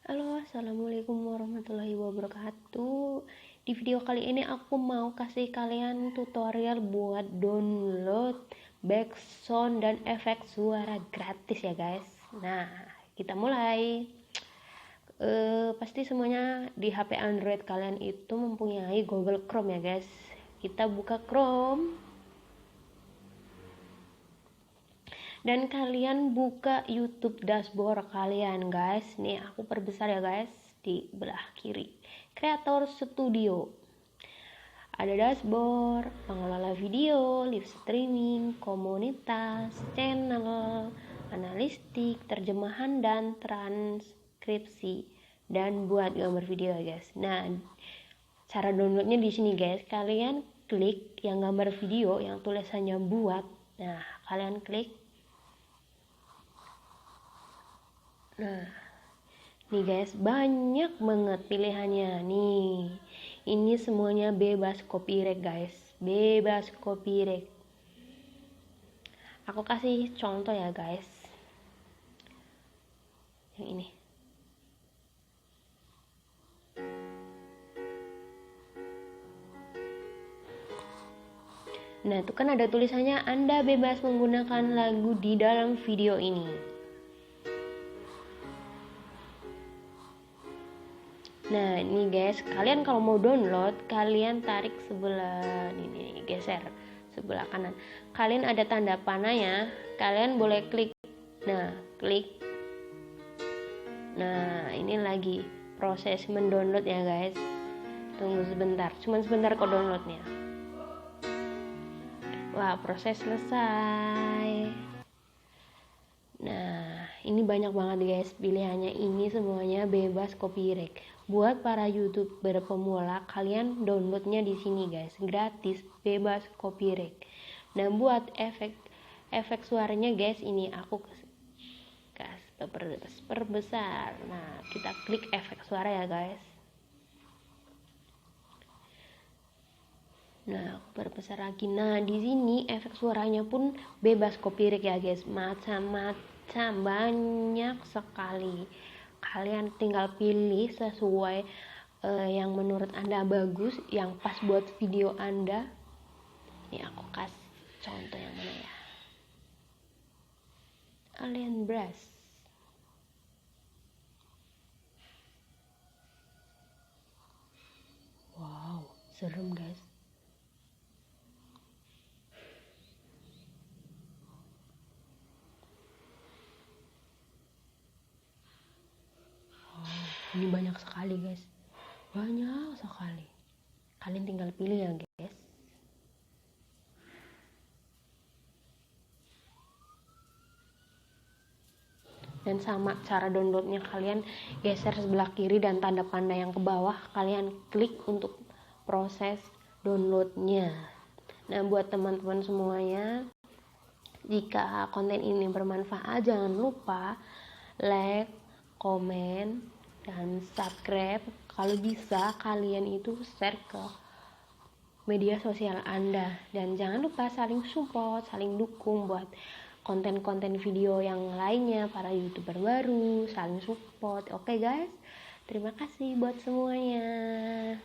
Halo, assalamualaikum warahmatullahi wabarakatuh. Di video kali ini aku mau kasih kalian tutorial buat download background dan efek suara gratis ya guys. Nah, kita mulai. Pasti semuanya di HP Android kalian itu mempunyai Google Chrome ya guys. Kita buka Chrome. Dan kalian buka YouTube dashboard kalian guys. Nih aku perbesar ya guys, di belah kiri Creator Studio. Ada dashboard, pengelola video, live streaming, komunitas, channel, analistik, terjemahan dan transkripsi, dan buat gambar video ya guys. Nah, cara downloadnya di sini guys. Kalian klik yang gambar video yang tulisannya buat. Nah, kalian klik. Nah, nih guys, banyak banget pilihannya nih. Ini semuanya bebas copyright guys, bebas copyright. Aku kasih contoh ya guys, yang ini. Nah, itu kan ada tulisannya Anda bebas menggunakan lagu di dalam video ini. Nah, ini guys, kalian kalau mau download, kalian tarik sebelah ini, geser sebelah kanan. Kalian ada tanda panahnya, kalian boleh klik. Nah, klik. Nah, ini lagi proses mendownload ya guys. Tunggu sebentar, cuman sebentar kok downloadnya. Wah, proses selesai. Nah, ini banyak banget guys pilihannya. Ini semuanya bebas copyright. Buat para YouTuber pemula, kalian downloadnya di sini guys, gratis, bebas copyright. Nah, buat efek suaranya guys, ini aku perbesar. Nah, kita klik efek suara ya guys. Nah, aku perbesar lagi. Nah, di sini efek suaranya pun bebas copyright ya guys. Macam-macam, banyak sekali. Kalian tinggal pilih sesuai yang menurut Anda bagus, yang pas buat video Anda. Nih aku kasih contoh yang mana ya. Alien Brass. Wow, serem guys. Ini banyak sekali guys, banyak sekali. Kalian tinggal pilih ya guys. Dan sama cara downloadnya, kalian geser sebelah kiri dan tanda panah yang ke bawah, kalian klik untuk proses downloadnya. Nah, buat teman-teman semuanya, jika konten ini bermanfaat, jangan lupa like, komen, dan subscribe. Kalau bisa kalian itu share ke media sosial Anda. Dan jangan lupa saling support, saling dukung buat konten-konten video yang lainnya, para YouTuber baru, saling support. Oke guys, terima kasih buat semuanya.